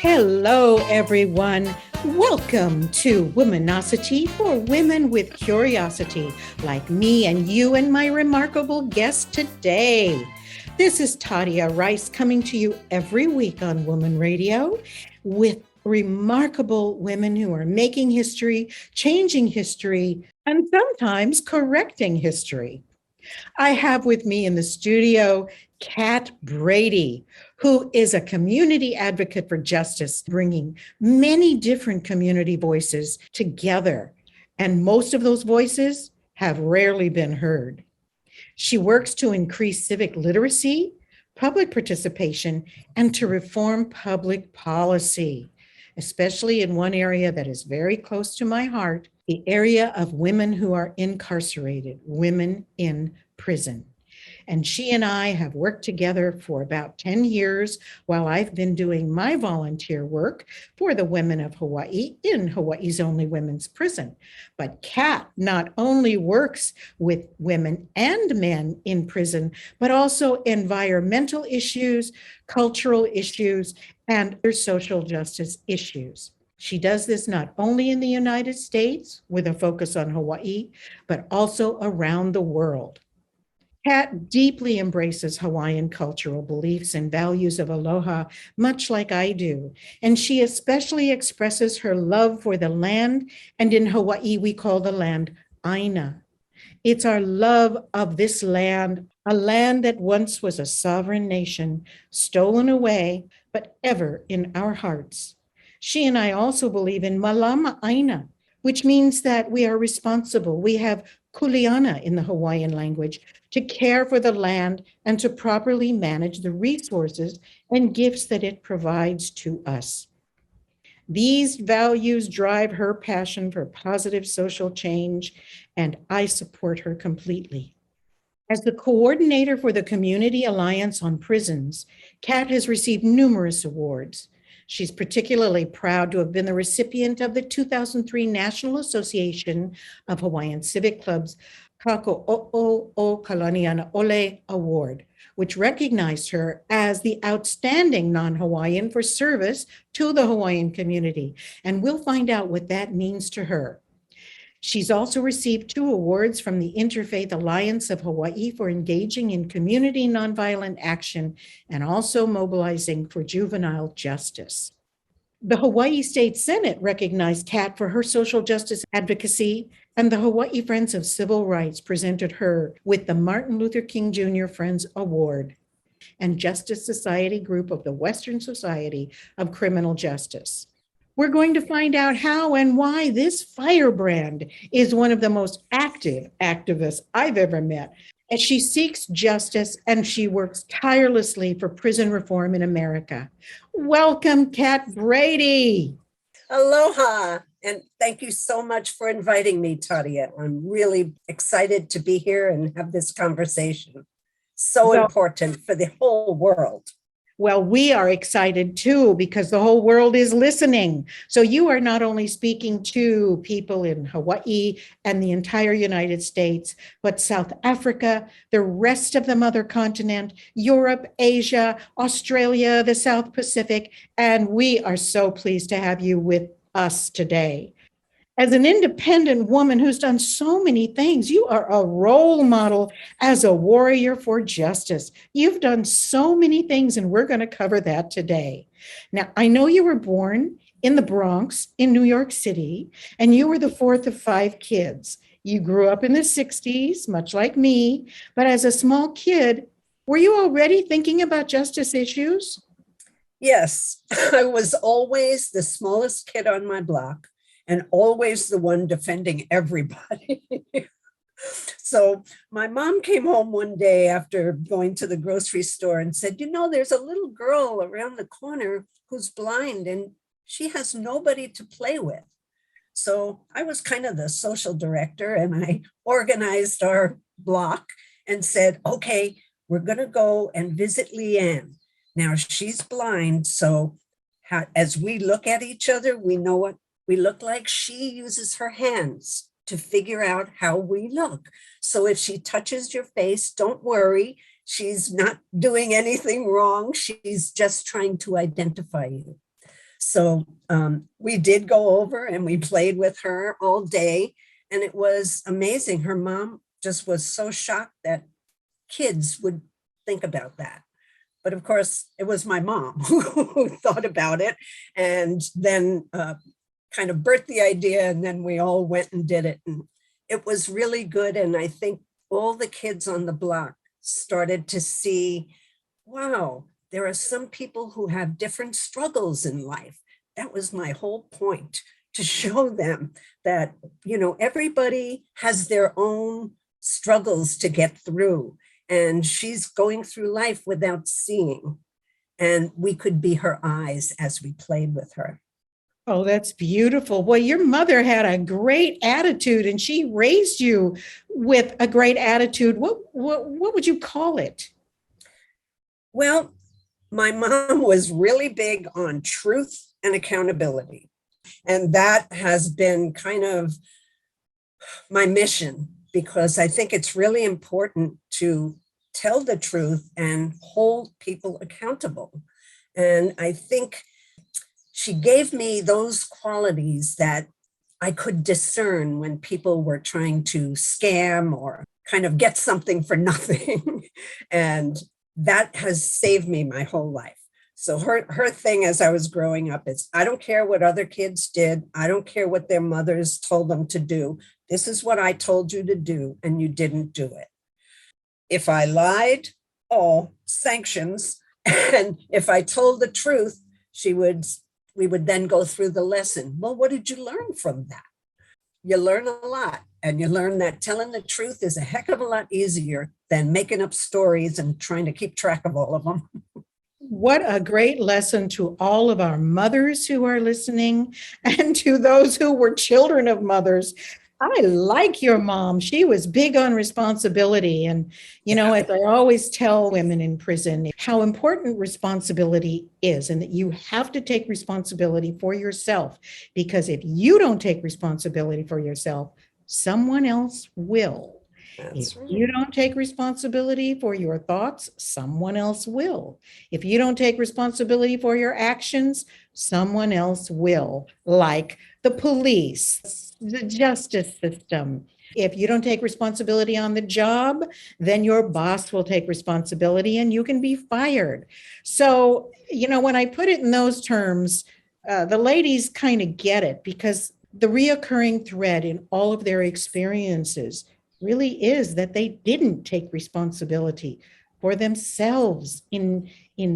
Hello, everyone. Welcome to Womanosity for Women with Curiosity, like me and you and my remarkable guest today. This is Tadia Rice coming to you every week on Woman Radio with remarkable women who are making history, changing history, and sometimes correcting history. I have with me in the studio KAT Brady, who is a community advocate for justice, bringing many different community voices together. And most of those voices have rarely been heard. She works to increase civic literacy, public participation, and to reform public policy, especially in one area that is very close to my heart, the area of women who are incarcerated, women in prison. And she and I have worked together for about 10 years while I've been doing my volunteer work for the women of Hawaii in Hawaii's only women's prison. But KAT not only works with women and men in prison, but also environmental issues, cultural issues, and other social justice issues. She does this not only in the United States with a focus on Hawaii, but also around the world. KAT deeply embraces Hawaiian cultural beliefs and values of aloha, much like I do. And she especially expresses her love for the land, and in Hawaii, we call the land Aina. It's our love of this land, a land that once was a sovereign nation, stolen away, but ever in our hearts. She and I also believe in Malama Aina, which means that we are responsible. We have kuleana in the Hawaiian language to care for the land and to properly manage the resources and gifts that it provides to us. These values drive her passion for positive social change, and I support her completely. As the coordinator for the Community Alliance on Prisons, KAT has received numerous awards. She's particularly proud to have been the recipient of the 2003 National Association of Hawaiian Civic Clubs Kako'o'o o Kalaniana Ole Award, which recognized her as the outstanding non-Hawaiian for service to the Hawaiian community. And we'll find out what that means to her. She's also received 2 awards from the Interfaith Alliance of Hawaii for engaging in community nonviolent action and also mobilizing for juvenile justice. The Hawaii State Senate recognized KAT for her social justice advocacy, and the Hawaii Friends of Civil Rights presented her with the Martin Luther King Jr. Friends Award and Justice Society Group of the Western Society of Criminal Justice. We're going to find out how and why this firebrand is one of the most active activists I've ever met. And she seeks justice and she works tirelessly for prison reform in America. Welcome, KAT Brady. Aloha, and thank you so much for inviting me, Tadia. I'm really excited to be here and have this conversation. So important for the whole world. Well, we are excited too, because the whole world is listening. So you are not only speaking to people in Hawaii and the entire United States, but South Africa, the rest of the mother continent, Europe, Asia, Australia, the South Pacific, and we are so pleased to have you with us today. As an independent woman who's done so many things, you are a role model as a warrior for justice. You've done so many things, and we're going to cover that today. Now, I know you were born in the Bronx in New York City, and you were the 4th of 5 kids. You grew up in the 60s, much like me, but as a small kid, were you already thinking about justice issues? Yes, I was always the smallest kid on my block, and always the one defending everybody. So my mom came home one day after going to the grocery store and said, you know, there's a little girl around the corner who's blind and she has nobody to play with. So I was kind of the social director, and I organized our block and said, okay, we're going to go and visit Leanne. Now she's blind, so as we look at each other, we know what we look like. She uses her hands to figure out how we look. So if she touches your face, don't worry. She's not doing anything wrong. She's just trying to identify you. So we did go over and we played with her all day, and it was amazing. Her mom just was so shocked that kids would think about that. But of course, it was my mom who thought about it and then kind of birthed the idea, and then we all went and did it. And it was really good. And I think all the kids on the block started to see, wow, there are some people who have different struggles in life. That was my whole point, to show them that, you know, everybody has their own struggles to get through. And she's going through life without seeing. And we could be her eyes as we played with her. Oh, that's beautiful. Well, your mother had a great attitude and she raised you with a great attitude. What would you call it? Well, my mom was really big on truth and accountability. And that has been kind of my mission, because I think it's really important to tell the truth and hold people accountable. And I think she gave me those qualities that I could discern when people were trying to scam or kind of get something for nothing. And that has saved me my whole life. So her thing as I was growing up is, I don't care what other kids did. I don't care what their mothers told them to do. This is what I told you to do, and you didn't do it. If I lied, oh, sanctions. And if I told the truth, we would then go through the lesson. Well, what did you learn from that? You learn a lot, and you learn that telling the truth is a heck of a lot easier than making up stories and trying to keep track of all of them. What a great lesson to all of our mothers who are listening and to those who were children of mothers. I like your mom. She was big on responsibility. And, you know, as I always tell women in prison, how important responsibility is, and that you have to take responsibility for yourself. Because if you don't take responsibility for yourself, someone else will. If you don't take responsibility for your thoughts, someone else will. If you don't take responsibility for your actions, someone else will, like the police, the justice system. If you don't take responsibility on the job, then your boss will take responsibility and you can be fired. So, you know, when I put it in those terms, the ladies kind of get it, because the reoccurring thread in all of their experiences really is that they didn't take responsibility for themselves in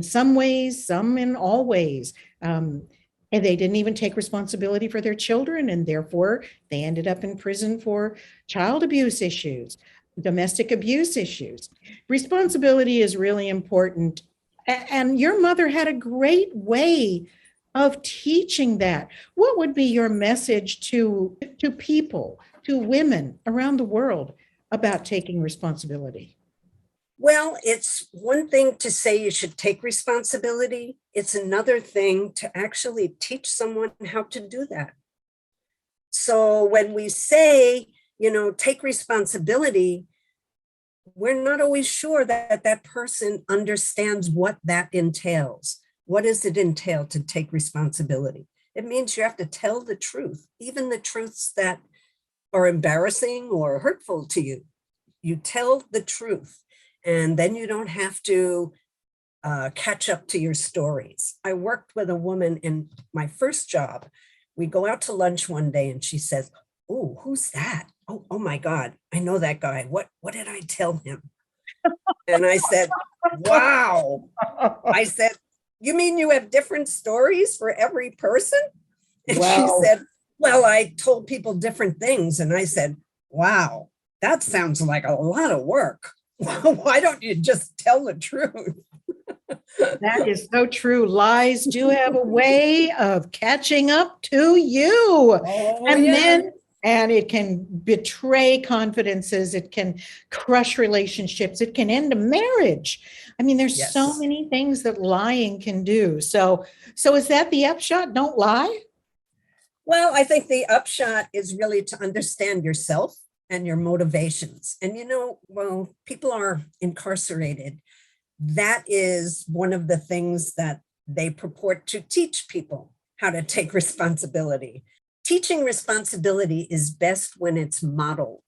some ways, some in all ways. And they didn't even take responsibility for their children, and therefore they ended up in prison for child abuse issues, domestic abuse issues. Responsibility is really important. And your mother had a great way of teaching that. What would be your message to people, to women around the world, about taking responsibility? Well, it's one thing to say you should take responsibility. It's another thing to actually teach someone how to do that. So when we say, you know, take responsibility, we're not always sure that that person understands what that entails. What does it entail to take responsibility? It means you have to tell the truth, even the truths that are embarrassing or hurtful to you. You tell the truth, and then you don't have to catch up to your stories. I worked with a woman in my first job. We go out to lunch one day and she says, "Oh, who's that? Oh my God, I know that guy. What did I tell him?" And I said, "Wow." I said, "You mean you have different stories for every person?" And Wow. she said, "Well, I told people different things." And I said, "Wow, that sounds like a lot of work. Why don't you just tell the truth?" That is so true. Lies do have a way of catching up to you. Oh, And yeah. then, and it can betray confidences. It can crush relationships. It can end a marriage. I mean, there's Yes. so many things that lying can do. So is that the upshot? Don't lie? Well, I think the upshot is really to understand yourself and your motivations. And, you know, well, people are incarcerated. That is one of the things that they purport to teach people. how to take responsibility. Teaching responsibility is best when it's modeled.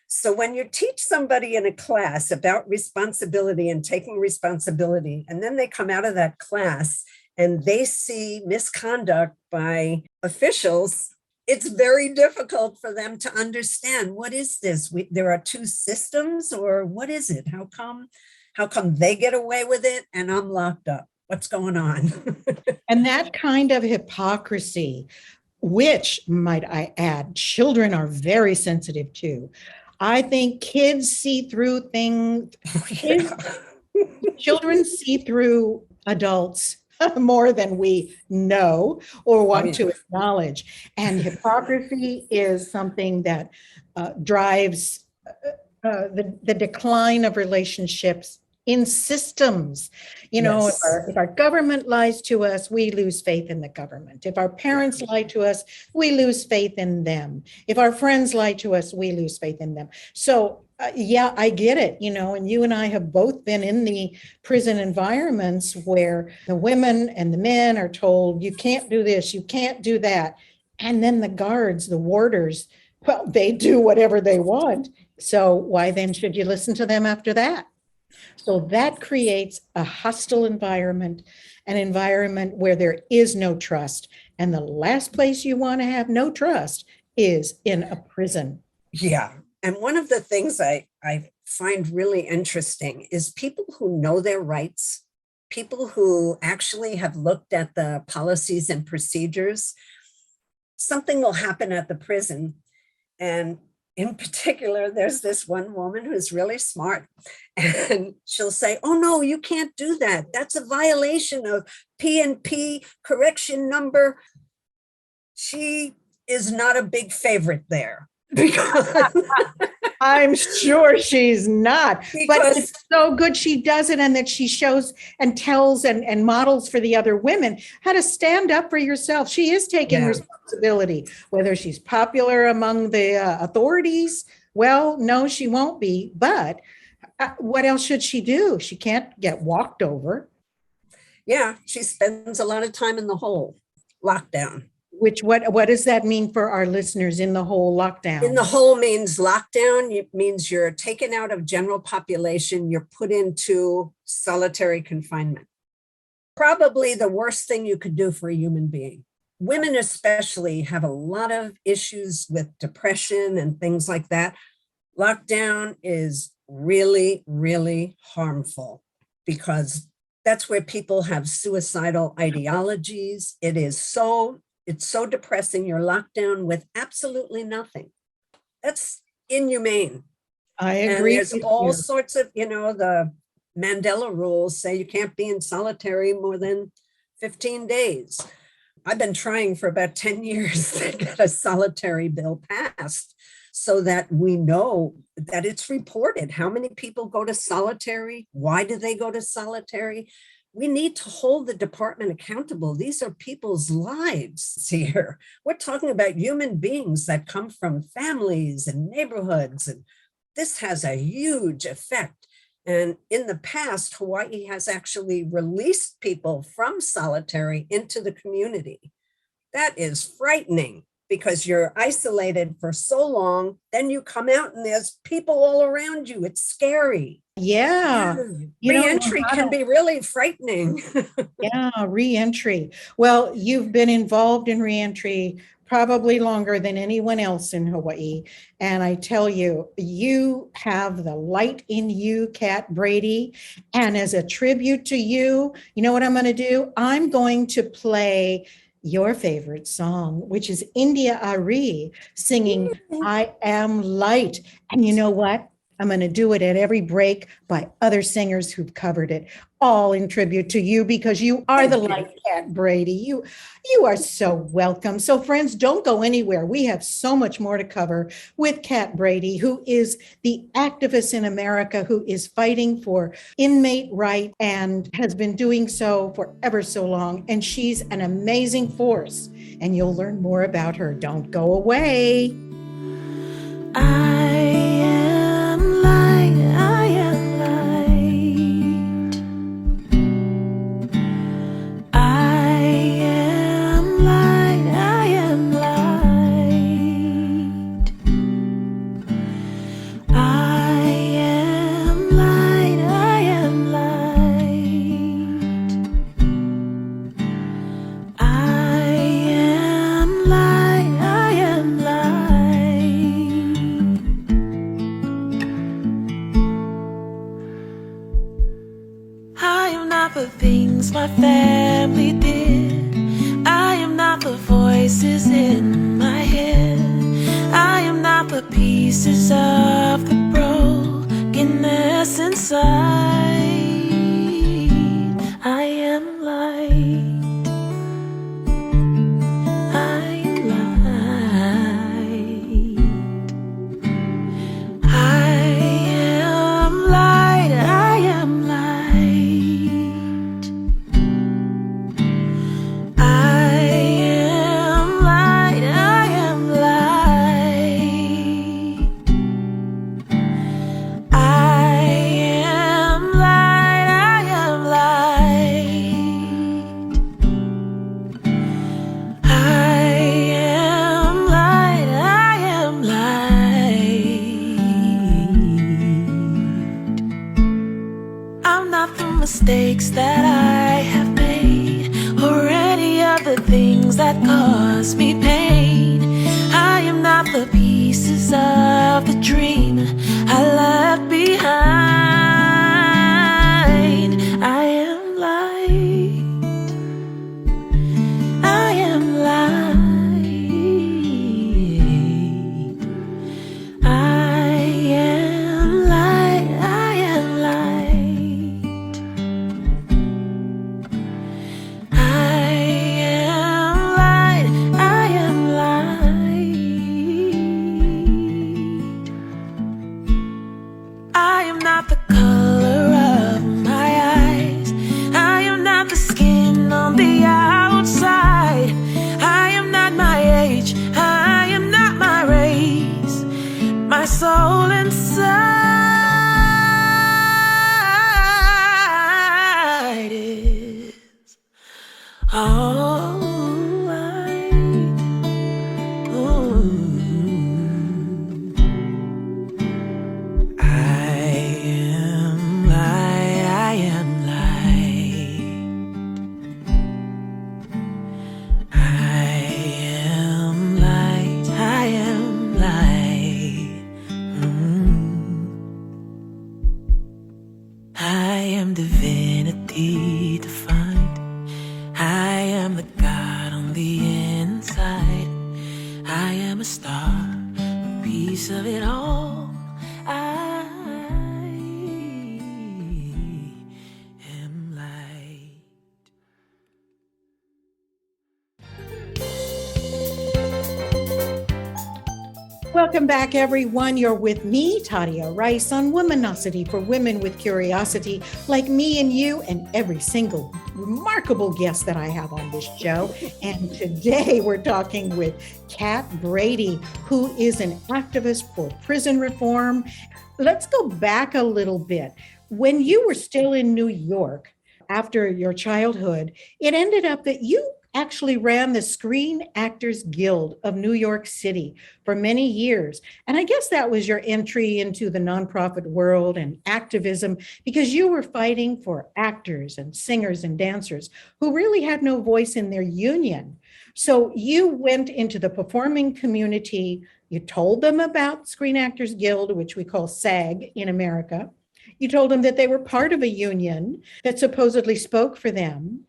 So when you teach somebody in a class about responsibility and taking responsibility, and then they come out of that class and they see misconduct by officials, it's very difficult for them to understand, what is this? There are two systems, or what is it? How come they get away with it and I'm locked up? What's going on? And that kind of hypocrisy, which, might I add, children are very sensitive to. I think kids see through things. Children see through adults more than we know or want to acknowledge. And hypocrisy is something that drives the decline of relationships in systems. You know, Yes. if our government lies to us, we lose faith in the government. If our parents lie to us, we lose faith in them. If our friends lie to us, we lose faith in them. So yeah, I get it, you know, and you and I have both been in the prison environments where the women and the men are told, you can't do this, you can't do that. And then the guards, the warders, well, they do whatever they want. So why then should you listen to them after that? So that creates a hostile environment, an environment where there is no trust. And the last place you want to have no trust is in a prison. Yeah. And one of the things I find really interesting is people who know their rights, people who actually have looked at the policies and procedures. Something will happen at the prison, and in particular, there's this one woman who's really smart, and she'll say, oh, no, you can't do that. That's a violation of P&P correction number. She is not a big favorite there. I'm sure she's not, but it's so good she does it, and that she shows and tells and models for the other women how to stand up for yourself. She is taking responsibility, whether she's popular among the authorities. Well, no, she won't be, but what else should she do? She can't get walked over. Yeah, she spends a lot of time in the hole, lockdown. Which, what does that mean for our listeners, in the whole lockdown? In the whole means lockdown. It means you're taken out of general population. You're put into solitary confinement. Probably the worst thing you could do for a human being. Women especially have a lot of issues with depression and things like that. Lockdown is really, really harmful because that's where people have suicidal ideologies. It's so depressing. You're locked down with absolutely nothing. That's inhumane. I agree. And there's all sorts of, the Mandela rules say you can't be in solitary more than 15 days. I've been trying for about 10 years to get a solitary bill passed so that we know that it's reported. How many people go to solitary? Why do they go to solitary? We need to hold the department accountable. These are people's lives here. We're talking about human beings that come from families and neighborhoods, and this has a huge effect. And in the past, Hawaii has actually released people from solitary into the community. That is frightening because you're isolated for so long, then you come out and there's people all around you. It's scary. Yeah. Re-entry can be really frightening. Yeah, re-entry. Well, you've been involved in re-entry probably longer than anyone else in Hawaii. And I tell you, you have the light in you, KAT Brady. And as a tribute to you, you know what I'm going to do? I'm going to play your favorite song, which is India Ari singing I Am Light. And you know what? I'm going to do it at every break by other singers who've covered it, all in tribute to you, because you are the light, KAT Brady. You are so welcome. So friends, don't go anywhere. We have so much more to cover with KAT Brady, who is the activist in America who is fighting for inmate rights and has been doing so for ever so long. And she's an amazing force. And you'll learn more about her. Don't go away. I am light, I am light. I am light, I am light. I am light, I am light. I am not the things my family did. I am not the voices in my head. I am not the pieces of the brokenness inside. I am light. I am light. I am light. I am light. I am light. I am light. I am light. I am light. I am light. I am light. I'm not the mistakes that I have made, or any of the things that cause me pain. I am not the pieces of the dream I left behind. I am light. I am light. I am light. I am light. I am light. I am light. I am not the color of my eyes. I am not the skin on the outside. I am not my age. I am not my race. My soul inside is all light. Ooh. I am light. I am light. I am light. I am light. I am divinity defined. I am the God on the inside. I am a star, a piece of it all. I am light. Welcome back, everyone. You're with me, Tadia Rice, on Womanosity for Women with Curiosity, like me and you and every single remarkable guest that I have on this show. And today we're talking with KAT Brady, who is an activist for prison reform. Let's go back a little bit. When you were still in New York, after your childhood, it ended up that you actually ran the Screen Actors Guild of New York City for many years. And I guess that was your entry into the nonprofit world and activism, because you were fighting for actors and singers and dancers who really had no voice in their union. So you went into the performing community. You told them about Screen Actors Guild, which we call SAG in America. You told them that they were part of a union that supposedly spoke for them.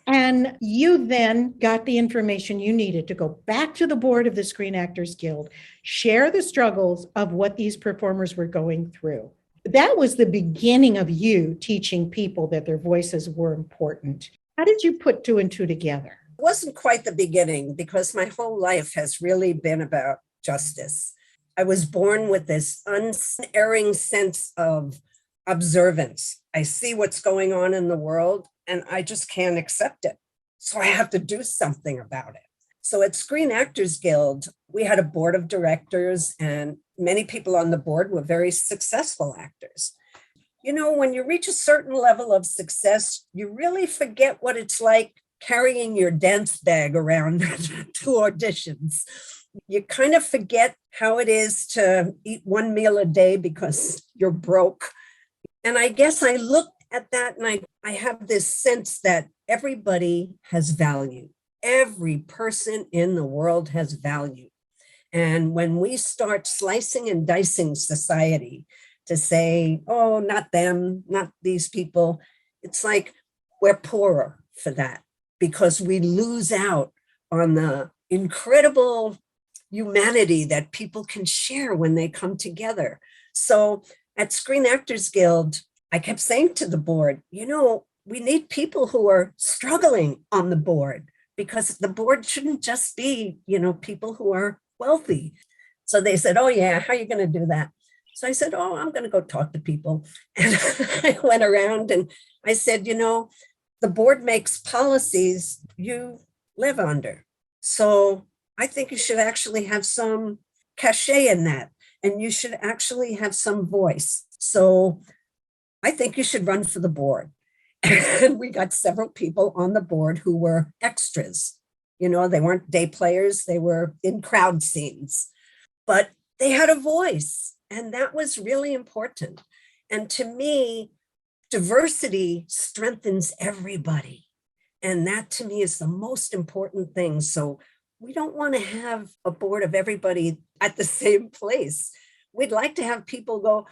And you then got the information you needed to go back to the board of the Screen Actors Guild, share the struggles of what these performers were going through. That was the beginning of you teaching people that their voices were important. How did you put two and two together? It wasn't quite the beginning, because my whole life has really been about justice. I was born with this unerring sense of observance. I see what's going on in the world and I just can't accept it. So I have to do something about it. So at Screen Actors Guild, we had a board of directors, and many people on the board were very successful actors. You know, when you reach a certain level of success, you really forget what it's like carrying your dance bag around to auditions. You kind of forget how it is to eat one meal a day because you're broke. And I guess I looked at that and I have this sense that everybody has value. Every person in the world has value. And when we start slicing and dicing society to say, oh, not them, not these people, it's like we're poorer for that because we lose out on the incredible humanity that people can share when they come together. So at Screen Actors Guild, I kept saying to the board, you know, we need people who are struggling on the board because the board shouldn't just be, you know, people who are wealthy. So they said, oh yeah, how are you going to do that? So I said, oh, I'm going to go talk to people. And I went around and I said, you know, the board makes policies you live under. So I think you should actually have some cachet in that, and you should actually have some voice. So I think you should run for the board. And we got several people on the board who were extras. You know, they weren't day players, they were in crowd scenes, but they had a voice, and that was really important. And to me, diversity strengthens everybody. And that to me is the most important thing. So we don't want to have a board of everybody at the same place. We'd like to have people go,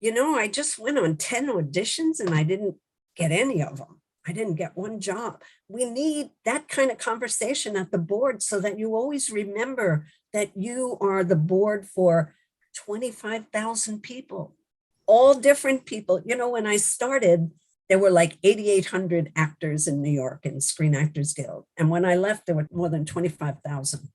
you know, I just went on 10 auditions and I didn't get any of them. I didn't get one job. We need that kind of conversation at the board so that you always remember that you are the board for 25,000 people, all different people. You know, when I started, there were like 8,800 actors in New York in Screen Actors Guild. And when I left, there were more than 25,000.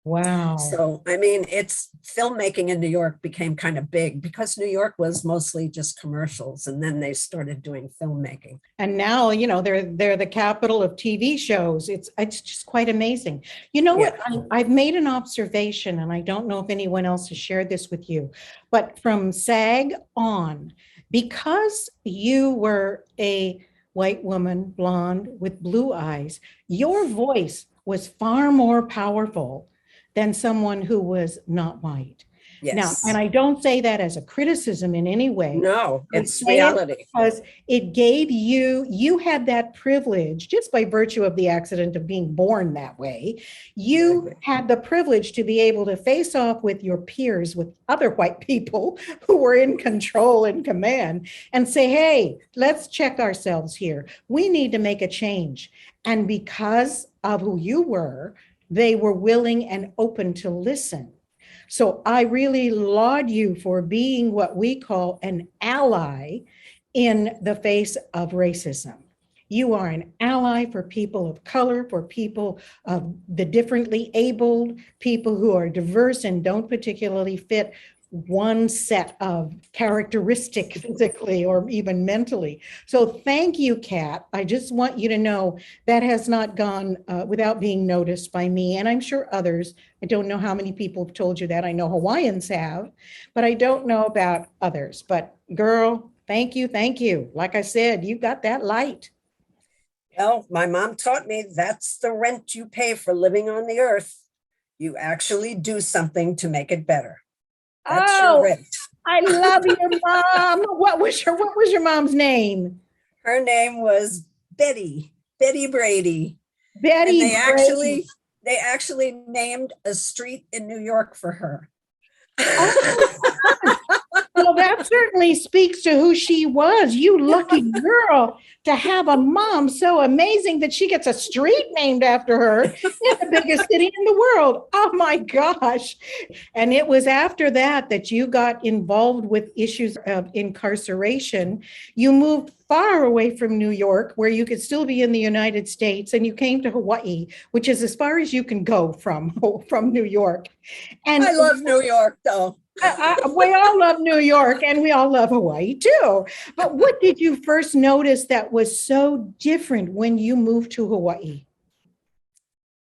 Wow. So, I mean, it's filmmaking in New York became kind of big because New York was mostly just commercials. And then they started doing filmmaking. And now, you know, they're the capital of TV shows. It's just quite amazing. You know what? I've made an observation, and I don't know if anyone else has shared this with you, but from SAG on, because you were a white woman, blonde with blue eyes, your voice was far more powerful than someone who was not white. Yes. Now, and I don't say that as a criticism in any way. No, it's reality. Because it gave you had that privilege just by virtue of the accident of being born that way. You had the privilege to be able to face off with your peers, with other white people who were in control and command, and say, hey, let's check ourselves here. We need to make a change. And because of who you were, they were willing and open to listen. So I really laud you for being what we call an ally in the face of racism. You are an ally for people of color, for people of the differently abled, people who are diverse and don't particularly fit one set of characteristic physically or even mentally. So thank you, Kat. I just want you to know that has not gone without being noticed by me, and I'm sure others. I don't know how many people have told you that. I know Hawaiians have, but I don't know about others. But girl, thank you, thank you. Like I said, you got that light. Well, my mom taught me that's the rent you pay for living on the earth. You actually do something to make it better. That's your rent. I love your mom. What was your mom's name? Her name was Betty Brady. Betty and Brady. They actually named a street in New York for her. Well, that certainly speaks to who she was. You lucky girl to have a mom so amazing that she gets a street named after her in the biggest city in the world. Oh my gosh. And it was after that you got involved with issues of incarceration. You moved far away from New York, where you could still be in the United States, and you came to Hawaii, which is as far as you can go from New York. And I love New York, though. We all love New York, and we all love Hawaii too. But what did you first notice that was so different when you moved to Hawaii?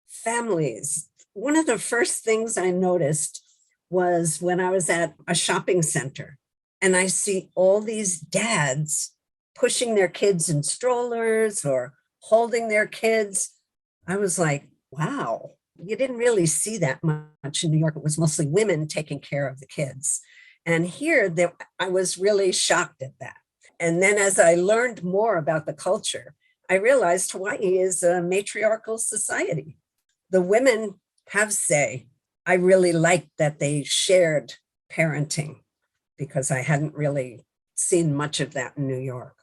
Families. One of the first things I noticed was when I was at a shopping center, and I see all these dads pushing their kids in strollers or holding their kids. I was like, wow, you didn't really see that much in New York. It was mostly women taking care of the kids. And here I was really shocked at that. And then as I learned more about the culture, I realized Hawaii is a matriarchal society. The women have say. I really liked that they shared parenting because I hadn't really seen much of that in New York.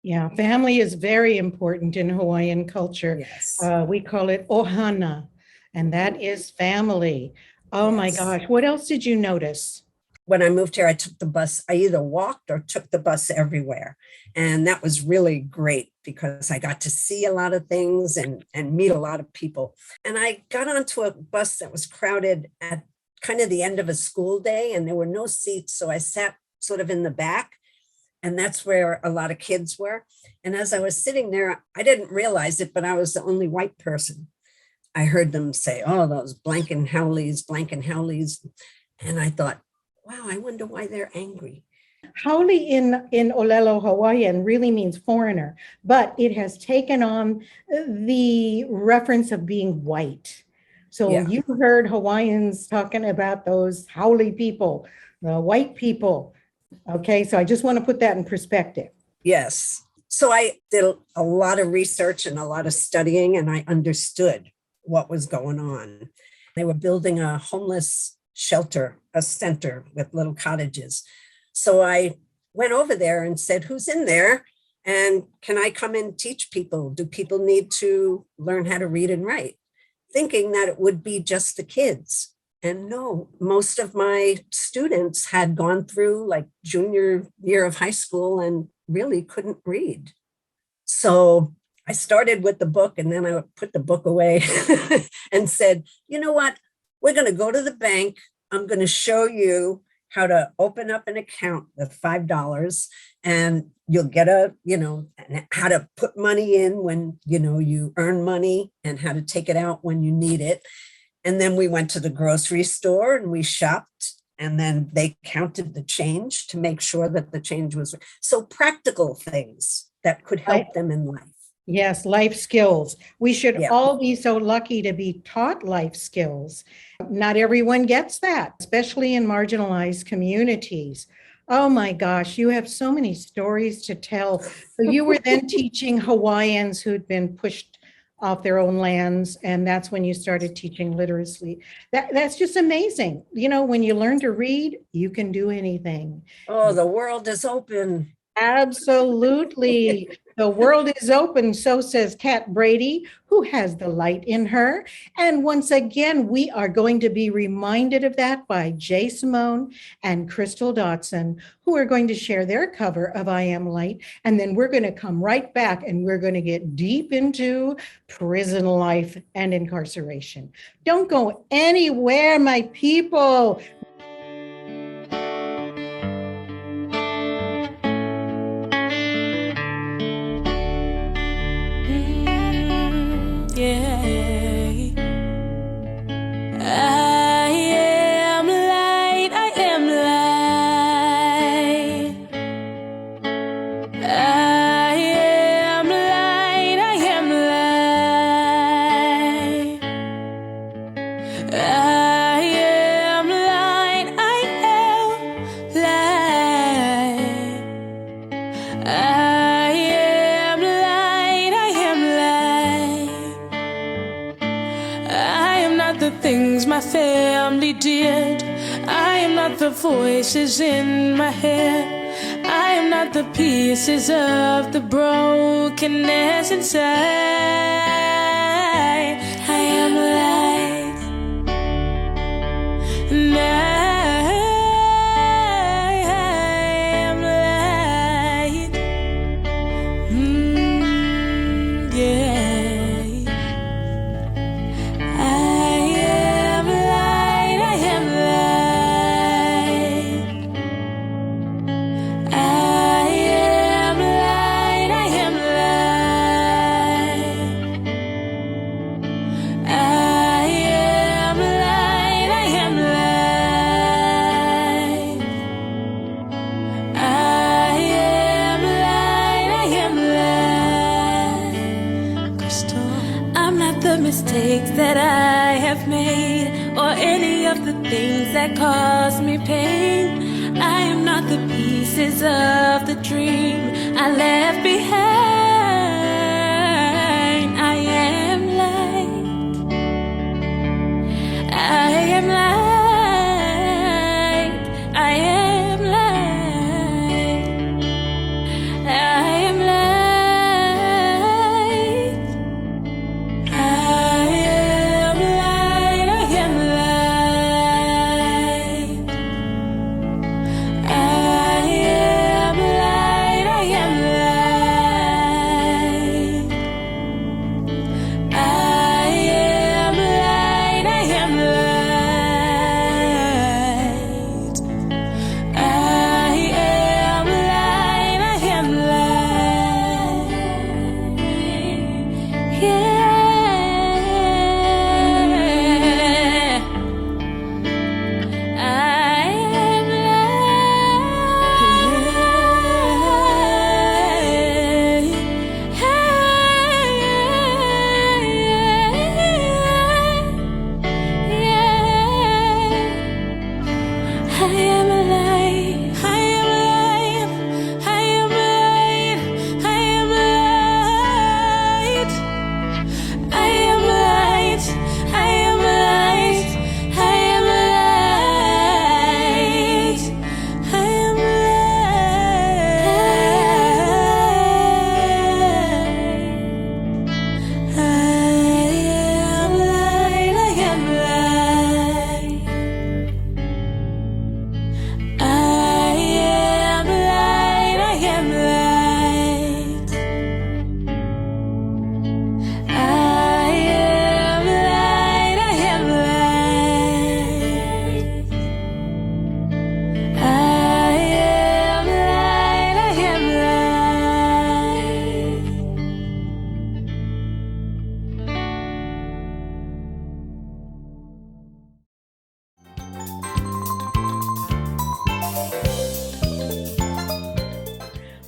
Yeah, family is very important in Hawaiian culture. Yes. We call it ohana, and that is family. Oh my Yes. gosh, what else did you notice? When I moved here, I took the bus. I either walked or took the bus everywhere. And that was really great because I got to see a lot of things and meet a lot of people. And I got onto a bus that was crowded at kind of the end of a school day, and there were no seats. So I sat sort of in the back, and that's where a lot of kids were. And as I was sitting there, I didn't realize it, but I was the only white person. I heard them say, oh, those blank and howlies. And I thought, wow, I wonder why they're angry. Haole in Olelo Hawaiian really means foreigner, but it has taken on the reference of being white. So Yeah. you heard Hawaiians talking about those haole people, the white people. Okay, so I just want to put that in perspective. Yes. So I did a lot of research and a lot of studying, and I understood what was going on. They were building a homeless shelter, a center with little cottages. So I went over there and said, who's in there? And can I come and teach people? Do people need to learn how to read and write? Thinking that it would be just the kids. And no, most of my students had gone through like junior year of high school and really couldn't read. So I started with the book, and then I put the book away and said, you know what? We're going to go to the bank. I'm going to show you how to open up an account with $5, and you'll get how to put money in when, you earn money, and how to take it out when you need it. And then we went to the grocery store and we shopped, and then they counted the change to make sure that the change was so practical things that could help them in life. Yes, life skills. We should all be so lucky to be taught life skills. Not everyone gets that, especially in marginalized communities. Oh my gosh, you have so many stories to tell. So you were then teaching Hawaiians who'd been pushed off their own lands, and that's when you started teaching literacy. That's just amazing. When you learn to read, you can do anything. Oh, the world is open. Absolutely. The world is open, so says KAT Brady, who has the light in her. And once again, we are going to be reminded of that by Jay Simone and Crystal Dotson, who are going to share their cover of I Am Light. And then we're going to come right back and we're going to get deep into prison life and incarceration. Don't go anywhere, my people. Voices in my head, I am not the pieces of the brokenness inside. I am light, and I am light. Yeah. I have made, or any of the things that cause me pain. I am not the pieces of the dream I left behind. I am light. I am light. I am light. I am light.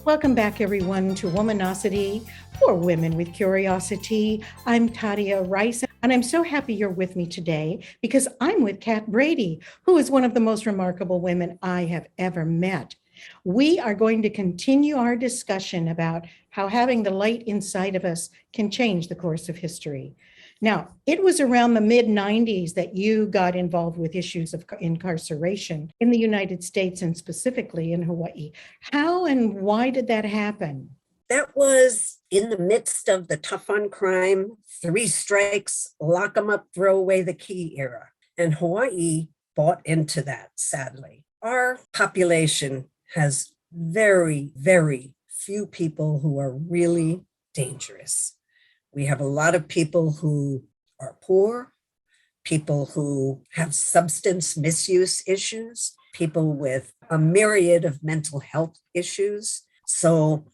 Welcome back, everyone, to Womanosity for Women with Curiosity. I'm Tadia Rice, and I'm so happy you're with me today because I'm with KAT Brady, who is one of the most remarkable women I have ever met. We are going to continue our discussion about how having the light inside of us can change the course of history. Now, it was around the mid-90s that you got involved with issues of incarceration in the United States and specifically in Hawaii. How and why did that happen? That was in the midst of the tough on crime, 3 strikes, lock them up, throw away the key era. And Hawaii bought into that, sadly. Our population has very, very few people who are really dangerous. We have a lot of people who are poor, people who have substance misuse issues, people with a myriad of mental health issues. So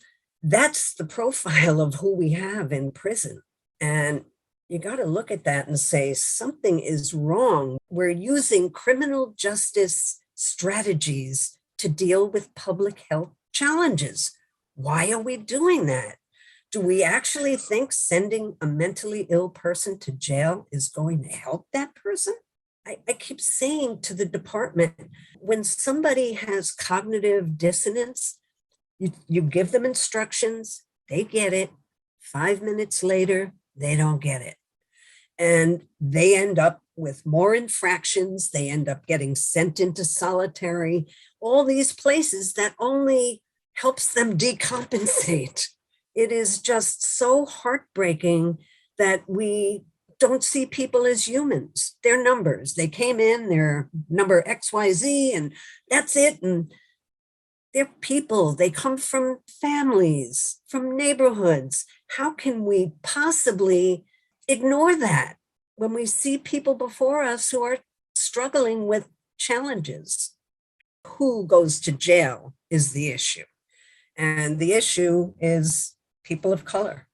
that's the profile of who we have in prison. And you got to look at that and say something is wrong. We're using criminal justice strategies to deal with public health challenges. Why are we doing that? Do we actually think sending a mentally ill person to jail is going to help that person? I keep saying to the department, when somebody has cognitive dissonance, you give them instructions, they get it. 5 minutes later, they don't get it. And they end up with more infractions. They end up getting sent into solitary, all these places that only helps them decompensate. It is just so heartbreaking that we don't see people as humans. They're numbers. They came in, they're number XYZ, and that's it. And they're people. They come from families, from neighborhoods. How can we possibly ignore that when we see people before us who are struggling with challenges? Who goes to jail is the issue. And the issue is people of color.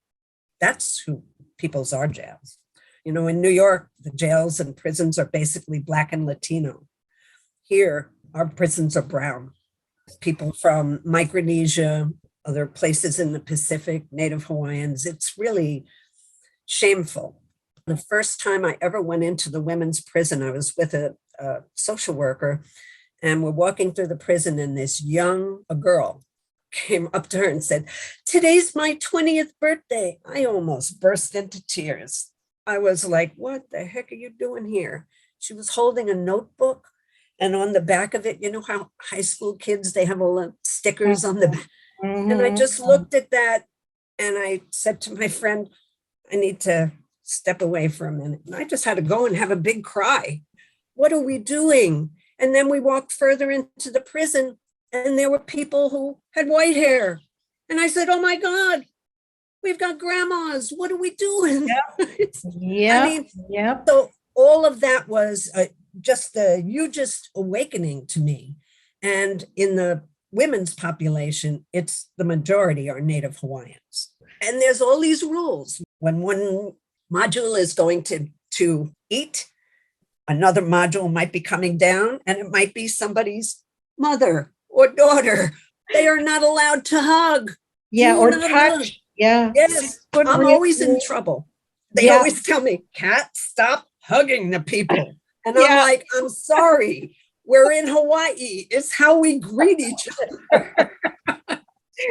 That's who people's are jails. You know, in New York, the jails and prisons are basically Black and Latino. Here, our prisons are brown. People from Micronesia, other places in the Pacific, Native Hawaiians, it's really shameful. The first time I ever went into the women's prison, I was with a social worker, and we're walking through the prison, and this a girl came up to her and said, "Today's my 20th birthday." I almost burst into tears. I was like, what the heck are you doing here? She was holding a notebook, and on the back of it, you know how high school kids, they have all the stickers on the back. And I just looked at that, and I said to my friend, I need to step away for a minute. And I just had to go and have a big cry. What are we doing? And then we walked further into the prison, and there were people who had white hair. And I said, oh my God, we've got grandmas. What are we doing? Yeah. I mean, so all of that was just the hugest awakening to me. And in the women's population, it's the majority are Native Hawaiians. And there's all these rules. When one module is going to eat, another module might be coming down, and it might be somebody's mother or daughter. They are not allowed to hug. Yeah, or touch. Yeah. Yes, I'm always in trouble. They always tell me, Kat, stop hugging the people. And I'm like, I'm sorry. We're in Hawaii. It's how we greet each other.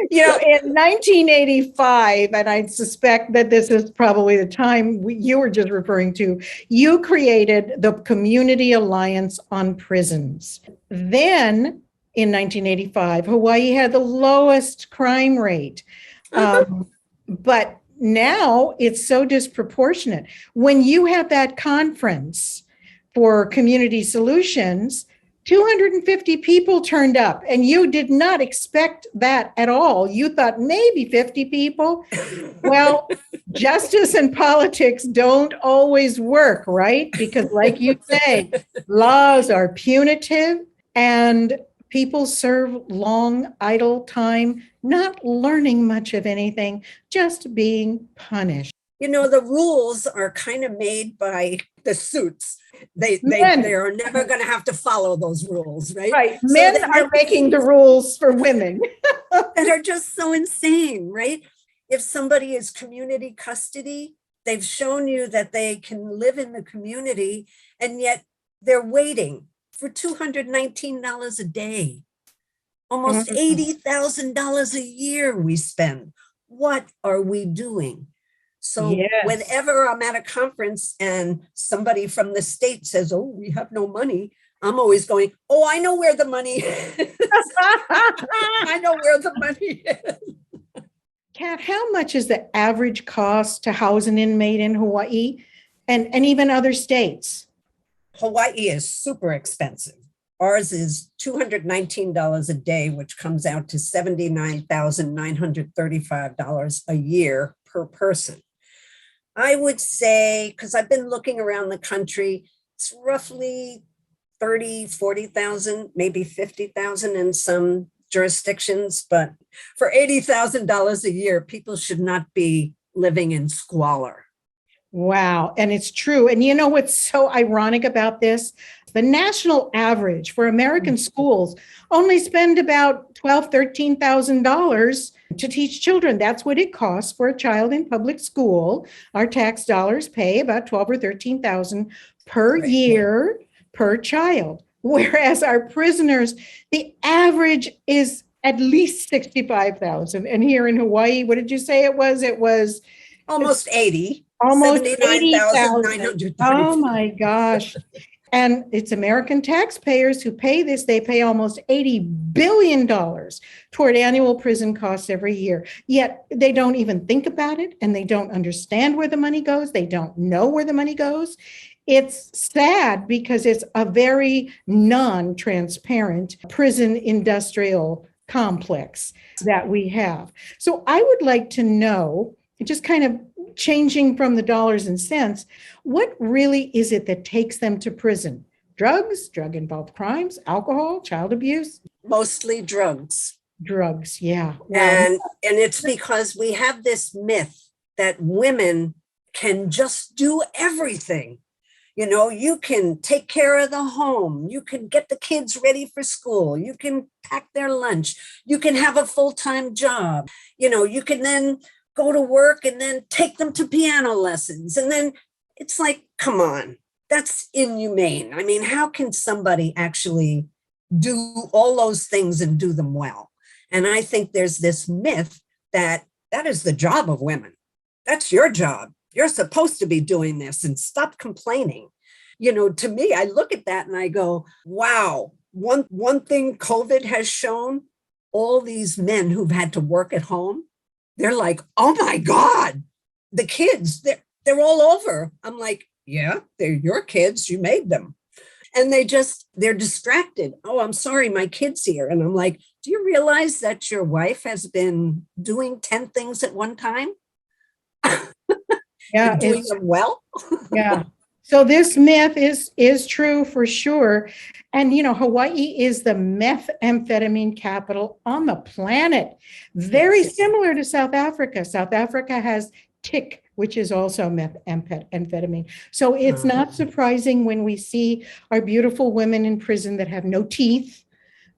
You know, in 1985, and I suspect that this is probably the time you were just referring to, you created the Community Alliance on Prisons. Then in 1985, Hawaii had the lowest crime rate. But now it's so disproportionate. When you had that conference for community solutions, 250 people turned up, and you did not expect that at all. You thought maybe 50 people. Well, justice and politics don't always work, right? Because like you say, laws are punitive and people serve long, idle time, not learning much of anything, just being punished. You know, the rules are kind of made by the suits. They are never going to have to follow those rules, right? Right. Men are making the rules for women. That are just so insane, right? If somebody is community custody, they've shown you that they can live in the community, and yet they're waiting for $219 a day. Almost $80,000 a year we spend. What are we doing? So whenever I'm at a conference and somebody from the state says, oh, we have no money, I'm always going, oh, I know where the money is. I know where the money is. Kat, how much is the average cost to house an inmate in Hawaii and even other states? Hawaii is super expensive. Ours is $219 a day, which comes out to $79,935 a year per person. I would say, because I've been looking around the country, it's roughly 30, 40,000, maybe 50,000 in some jurisdictions. But for $80,000 a year, people should not be living in squalor. Wow. And it's true. And you know what's so ironic about this? The national average for American schools only spend about $12,000, $13,000 to teach children. That's what it costs for a child in public school. Our tax dollars pay about $12,000 or $13,000 per year per child. Whereas our prisoners, the average is at least $65,000. And here in Hawaii, what did you say it was? It was almost 80. Almost 79,930. Oh my gosh. And it's American taxpayers who pay this. They pay almost $80 billion toward annual prison costs every year. Yet they don't even think about it, and they don't understand where the money goes. They don't know where the money goes. It's sad because it's a very non-transparent prison industrial complex that we have. So I would like to know, just kind of changing from the dollars and cents, what really is it that takes them to prison? Drugs, drug-involved crimes, alcohol, child abuse? Mostly drugs. Drugs, yeah. Wow. And it's because we have this myth that women can just do everything. You know, you can take care of the home. You can get the kids ready for school. You can pack their lunch. You can have a full-time job. You know, you can then go to work and then take them to piano lessons and then it's like, come on, that's inhumane. I mean, how can somebody actually do all those things and do them well? And I think there's this myth that that is the job of women. That's your job. You're supposed to be doing this and stop complaining. You know, to me, I look at that and I go, wow, one thing COVID has shown, all these men who've had to work at home, they're like, oh my God, the kids, they're all over. I'm like, yeah, they're your kids. You made them. And they're distracted. Oh, I'm sorry, my kid's here. And I'm like, do you realize that your wife has been doing 10 things at one time? Yeah, doing them well. Yeah. So this myth is true for sure. And, you know, Hawaii is the methamphetamine capital on the planet. Very similar to South Africa. South Africa has tick, which is also methamphetamine. So it's not surprising when we see our beautiful women in prison that have no teeth,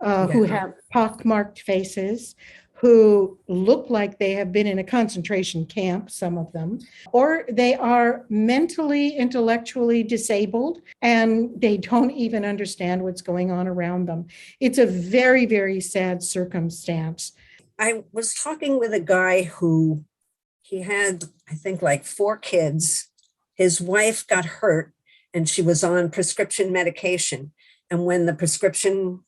who have pockmarked faces, who look like they have been in a concentration camp, some of them, or they are mentally, intellectually disabled, and they don't even understand what's going on around them. It's a very, very sad circumstance. I was talking with a guy who he had, I think, like 4 kids. His wife got hurt and she was on prescription medication. And when the prescription,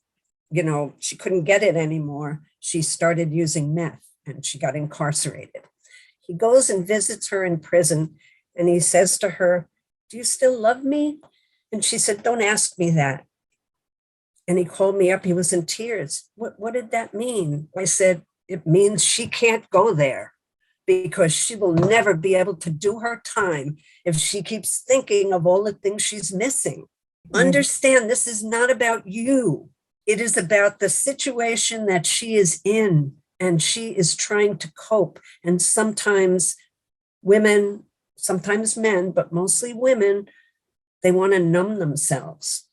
you know, she couldn't get it anymore, she started using meth and she got incarcerated. He goes and visits her in prison and he says to her, do you still love me? And she said, don't ask me that. And he called me up. He was in tears. What did that mean? I said, it means she can't go there because she will never be able to do her time if she keeps thinking of all the things she's missing. Understand, this is not about you. It is about the situation that she is in, and she is trying to cope. And sometimes women, sometimes men, but mostly women, they want to numb themselves.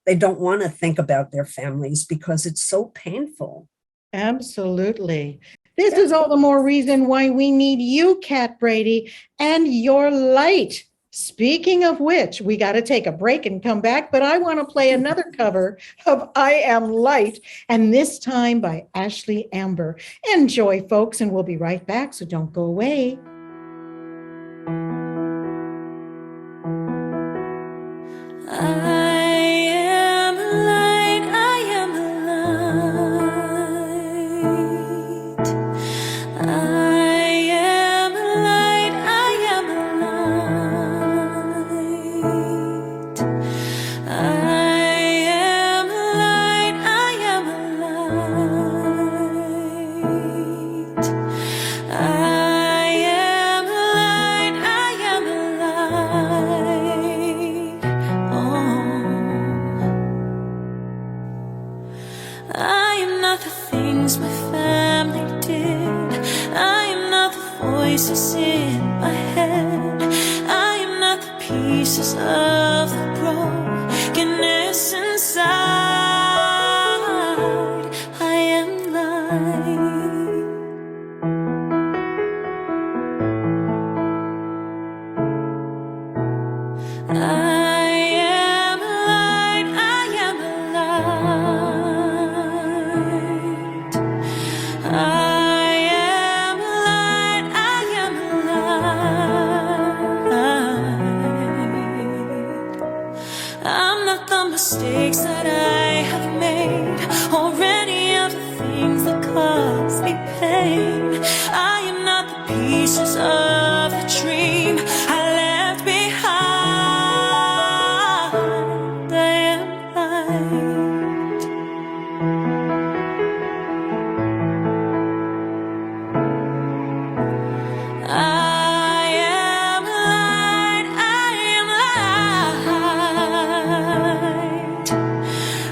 They don't want to think about their families because it's so painful. Absolutely. This is all the more reason why we need you, KAT Brady, and your light. Speaking of which, we got to take a break and come back, but I want to play another cover of I Am Light, and this time by Ashley Amber. Enjoy, folks, and we'll be right back, so don't go away. Voices in my head, I am not the pieces of the brokenness inside. I am light. I am light. I am light. Mistakes that I have made, or any of the things that cause me pain. I am not the pieces of the dream I left behind. I am light. I am light. I am light.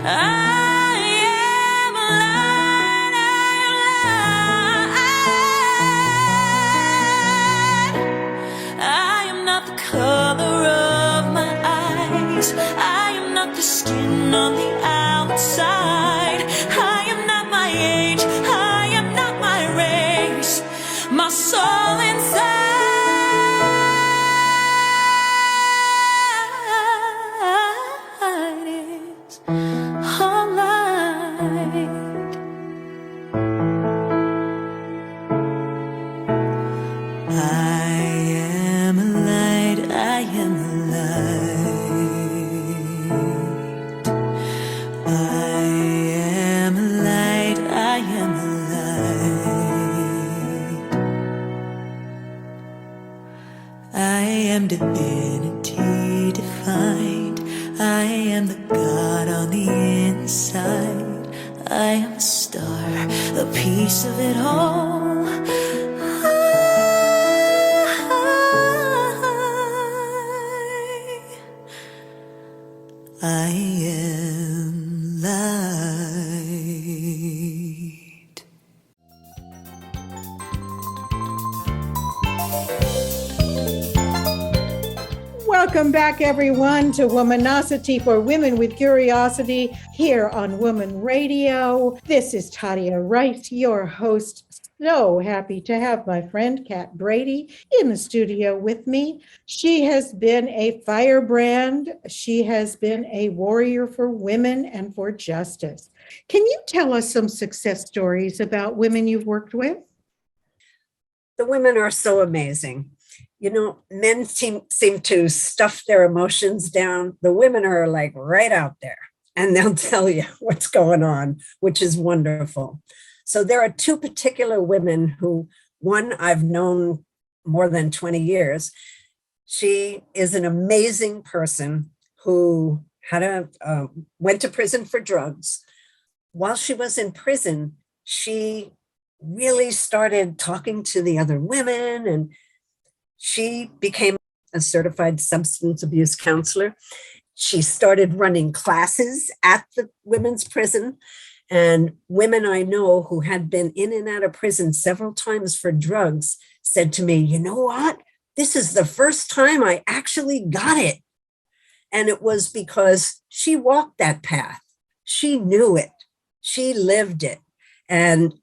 I am light, I am not the color of my eyes. I am not the skin on the outside. I am not my age. I am not my race. My soul inside. I am the God on the inside. I am a star, a piece of it all. I am light. Welcome back, everyone, to Womanosity for Women with Curiosity here on Woman Radio. This is Tadia Wright, your host. So happy to have my friend KAT Brady in the studio with me. She has been a firebrand. She has been a warrior for women and for justice. Can you tell us some success stories about women you've worked with? The women are so amazing. You know, men seem to stuff their emotions down. The women are like right out there and they'll tell you what's going on, which is wonderful. So there are two particular women who, one I've known more than 20 years. She is an amazing person who went to prison for drugs. While she was in prison, she really started talking to the other women, and she became a certified substance abuse counselor. She started running classes at the women's prison. And women I know who had been in and out of prison several times for drugs said to me, you know what? This is the first time I actually got it. And it was because she walked that path. She knew it. She lived it. And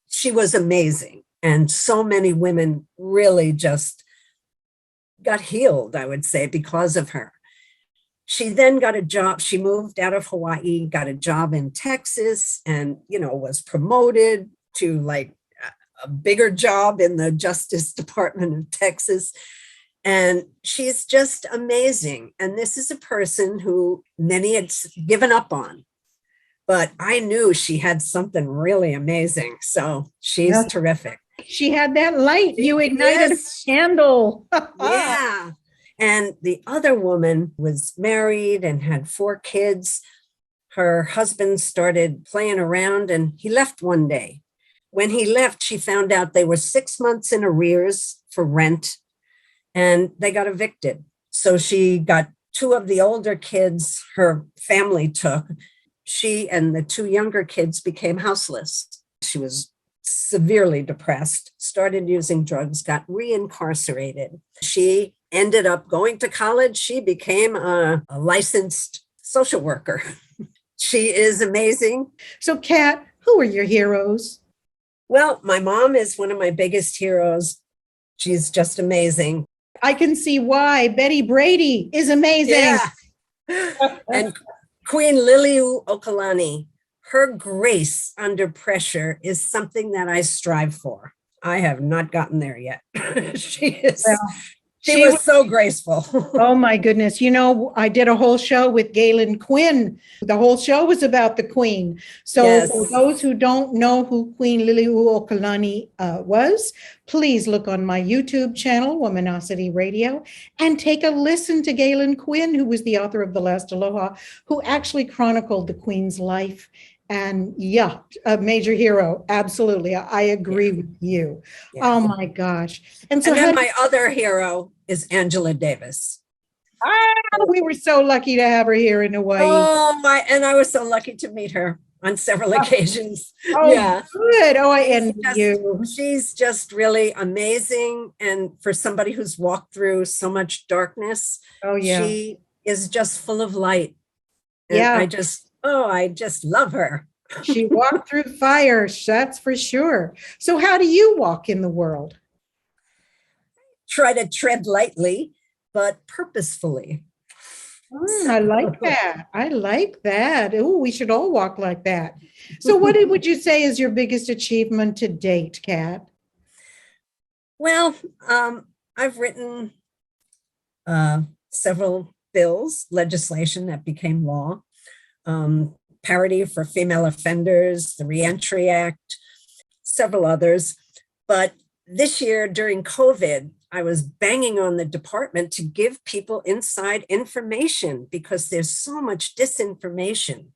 she was amazing. And so many women really just got healed, I would say, because of her. She then got a job. She moved out of Hawaii, got a job in Texas, and, was promoted to like a bigger job in the Justice Department of Texas. And she's just amazing. And this is a person who many had given up on, but I knew she had something really amazing. So she's terrific. She had that light. You ignited a candle. Yeah. And the other woman was married and had 4 kids. Her husband started playing around and he left one day. When he left, she found out they were 6 months in arrears for rent and they got evicted. So she got 2 of the older kids her family took. She and the 2 younger kids became houseless. She was severely depressed, started using drugs, got reincarcerated. She ended up going to college. She became a licensed social worker. She is amazing. So, KAT, who are your heroes? Well, my mom is one of my biggest heroes. She's just amazing. I can see why. Betty Brady is amazing. Yeah. And Queen Liliuokalani, her grace under pressure is something that I strive for. I have not gotten there yet. She was so graceful. Oh my goodness. I did a whole show with Galen Quinn. The whole show was about the Queen. So yes. For those who don't know who Queen Liliuokalani was, please look on my YouTube channel, Womanosity Radio, and take a listen to Galen Quinn, who was the author of The Last Aloha, who actually chronicled the Queen's life. And yeah, a major hero. Absolutely. I agree with you. Yeah. Oh my gosh. And then my other hero is Angela Davis. We were so lucky to have her here in Hawaii. And I was so lucky to meet her on several occasions. Oh, yeah. Good. Oh, I envy you. She's just really amazing. And for somebody who's walked through so much darkness, she is just full of light. And yeah. I just love her. She walked through fire, that's for sure. So how do you walk in the world? Try to tread lightly, but purposefully. I like that. I like that. Oh, we should all walk like that. So what would you say is your biggest achievement to date, KAT? Well, I've written several bills, legislation that became law. Parity for female offenders, the Reentry Act, several others. But this year during COVID, I was banging on the department to give people inside information because there's so much disinformation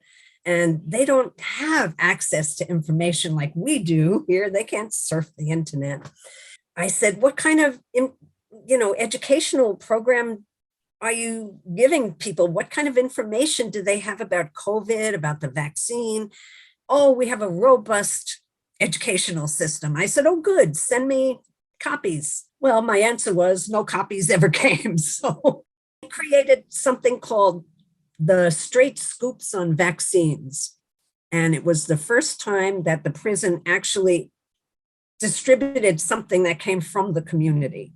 and they don't have access to information like we do here. They can't surf the internet. I said, what kind of, educational program are you giving people? What kind of information do they have about COVID, about the vaccine? Oh, we have a robust educational system. I said, oh, good, send me copies. Well, my answer was no copies ever came. So I created something called the Straight Scoops on Vaccines. And it was the first time that the prison actually distributed something that came from the community.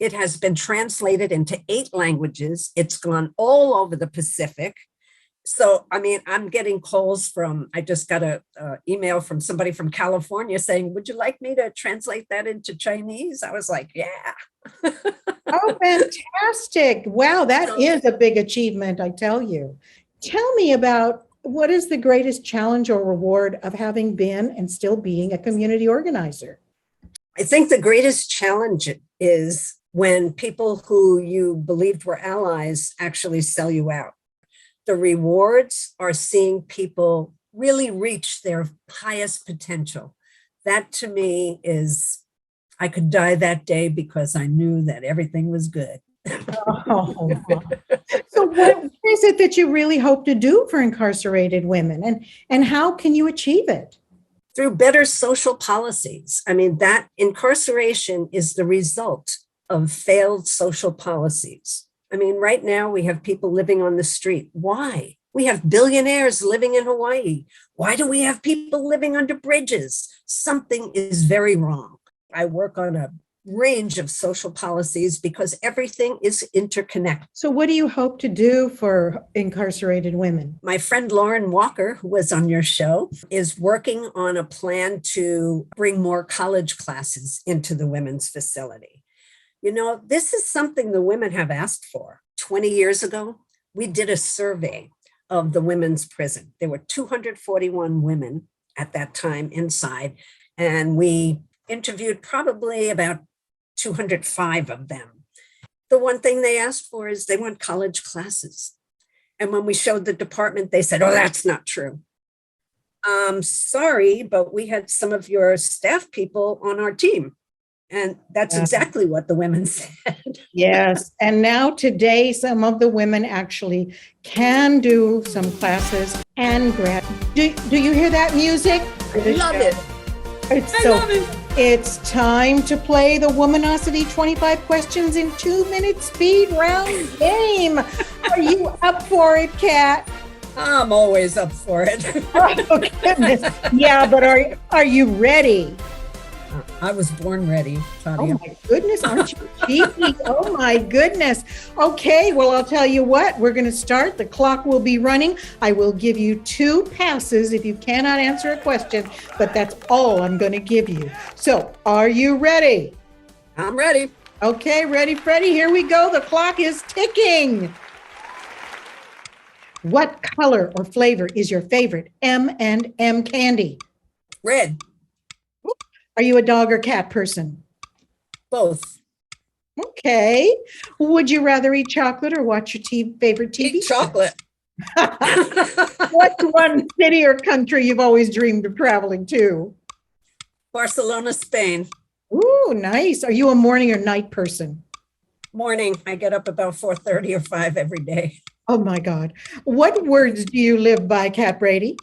It has been translated into 8 languages. It's gone all over the Pacific. So, I'm getting calls I just got an email from somebody from California saying, would you like me to translate that into Chinese? I was like, yeah. Oh, fantastic. Wow, that is a big achievement, I tell you. Tell me about what is the greatest challenge or reward of having been and still being a community organizer? I think the greatest challenge is when people who you believed were allies actually sell you out. The rewards are seeing people really reach their highest potential. That to me is, I could die that day because I knew that everything was good. Oh. So what is it that you really hope to do for incarcerated women, and how can you achieve it? Through better social policies. That incarceration is the result of failed social policies. Right now we have people living on the street. Why? We have billionaires living in Hawaii. Why do we have people living under bridges? Something is very wrong. I work on a range of social policies because everything is interconnected. So what do you hope to do for incarcerated women? My friend Lauren Walker, who was on your show, is working on a plan to bring more college classes into the women's facility. This is something the women have asked for. 20 years ago, we did a survey of the women's prison. There were 241 women at that time inside, and we interviewed probably about 205 of them. The one thing they asked for is they want college classes. And when we showed the department, they said, oh, that's not true. Sorry, but we had some of your staff people on our team. And that's exactly what the women said. Yes. And now today, some of the women actually can do some classes and grad. Do you hear that music? I love it. I love it. It's time to play the Womanosity 25 questions in 2 minute speed round game. Are you up for it, Kat? I'm always up for it. Oh, goodness. Yeah, but are you ready? I was born ready, Claudia. Oh my goodness, aren't you cheeky? Oh my goodness. Okay, well, I'll tell you what, we're going to start. The clock will be running. I will give you 2 passes if you cannot answer a question, but that's all I'm going to give you. So, are you ready? I'm ready. Okay, ready, Freddie? Here we go. The clock is ticking. What color or flavor is your favorite M&M candy? Red. Are you a dog or cat person? Both. Okay. Would you rather eat chocolate or watch your favorite TV? Eat chocolate. What's one city or country you've always dreamed of traveling to? Barcelona, Spain. Ooh, nice. Are you a morning or night person? Morning. I get up about 4:30 or 5 every day. Oh my God. What words do you live by, Kat Brady?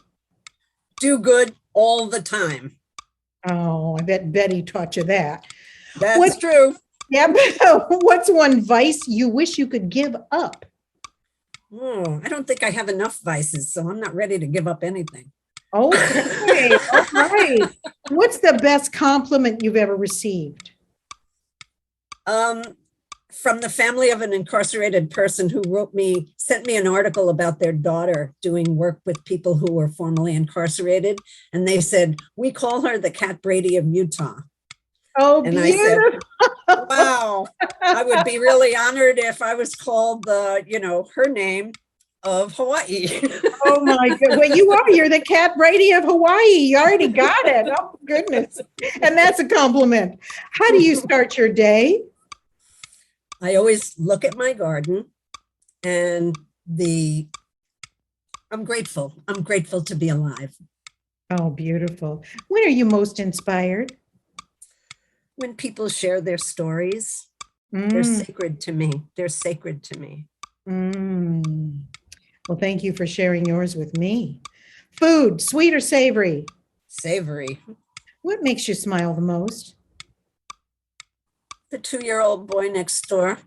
Do good all the time. Oh, I bet Betty taught you that. That's true. Yeah, but what's one vice you wish you could give up? Oh, I don't think I have enough vices, so I'm not ready to give up anything. Okay, all right. What's the best compliment you've ever received? From the family of an incarcerated person who sent me an article about their daughter doing work with people who were formerly incarcerated. And they said, we call her the KAT Brady of Utah. Oh, and beautiful. I said, wow, I would be really honored if I was called her name. of Hawaii. Oh my God. Well, you are. You're the KAT Brady of Hawaii. You already got it. Oh, goodness. And that's a compliment. How do you start your day? I always look at my garden and I'm grateful. I'm grateful to be alive. Oh, beautiful. When are you most inspired? When people share their stories, they're Mm, sacred to me. They're sacred to me. mm. Well, thank you for sharing yours with me. Food, sweet or savory? Savory. What makes you smile the most? The 2-year-old boy next door.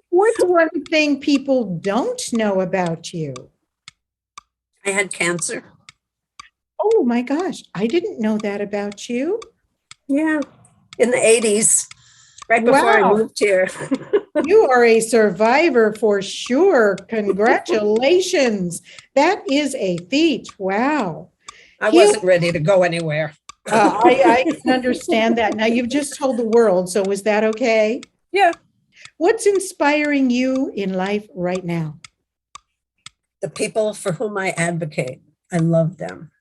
What's one thing people don't know about you? I had cancer. Oh my gosh, I didn't know that about you. Yeah. In the 80s, right before I Wow. moved here. You are a survivor for sure. Congratulations. That is a feat. Wow. I wasn't ready to go anywhere. I can understand that. Now, you've just told the world, so is that okay? Yeah. What's inspiring you in life right now? The people for whom I advocate, I love them.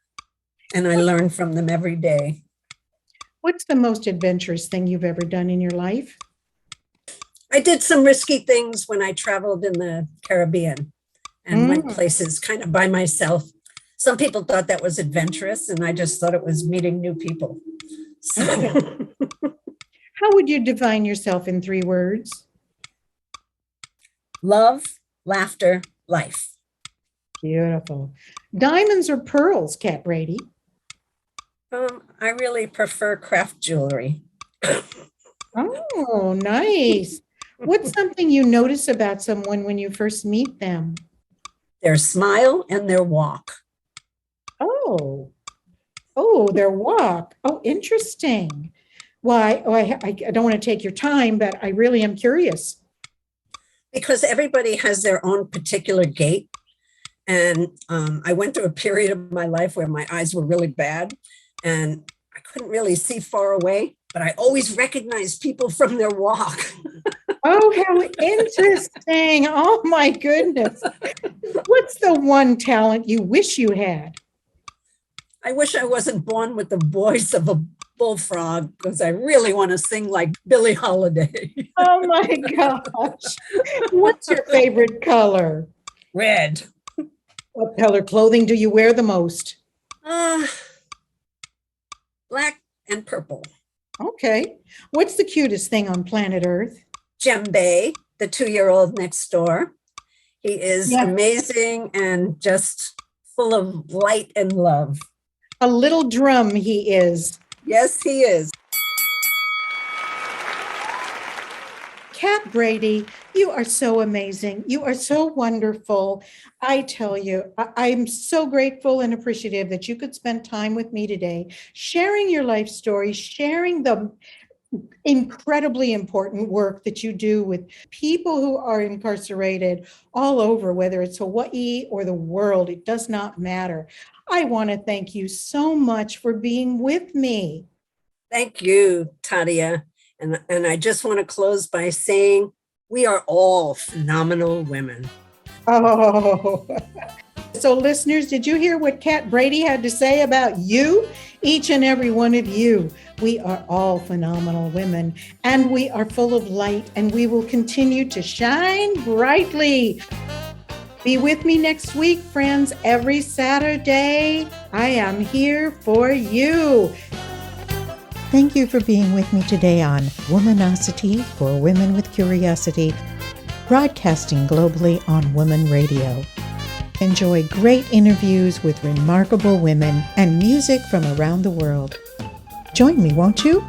And I learn from them every day. What's the most adventurous thing you've ever done in your life? I did some risky things when I traveled in the Caribbean and went places kind of by myself. Some people thought that was adventurous, and I just thought it was meeting new people. So. How would you define yourself in 3 words? Love, laughter, life. Beautiful. Diamonds or pearls, KAT Brady? I really prefer craft jewelry. Oh, nice. What's something you notice about someone when you first meet them? Their smile and their walk. Oh, their walk. Oh, interesting. Why? Oh, I don't want to take your time, but I really am curious. Because everybody has their own particular gait. And I went through a period of my life where my eyes were really bad and I couldn't really see far away, but I always recognized people from their walk. Oh, how interesting. Oh, my goodness. What's the one talent you wish you had? I wish I wasn't born with the voice of a bullfrog, because I really want to sing like Billie Holiday. Oh, my gosh. What's your favorite color? Red. What color clothing do you wear the most? Black and purple. Okay. What's the cutest thing on planet Earth? Djembe, the 2-year-old next door. He is amazing and just full of light and love. A little drum he is. Yes, he is. KAT Brady, you are so amazing. You are so wonderful. I tell you, I'm so grateful and appreciative that you could spend time with me today, sharing your life story, sharing the incredibly important work that you do with people who are incarcerated all over, whether it's Hawaii or the world, it does not matter. I want to thank you so much for being with me. Thank you, Tadia. And I just want to close by saying we are all phenomenal women. Oh, so listeners, did you hear what KAT Brady had to say about you? Each and every one of you. We are all phenomenal women, and we are full of light, and we will continue to shine brightly. Be with me next week, friends. Every Saturday, I am here for you. Thank you for being with me today on Womanosity for Women with Curiosity, broadcasting globally on Woman Radio. Enjoy great interviews with remarkable women and music from around the world. Join me, won't you?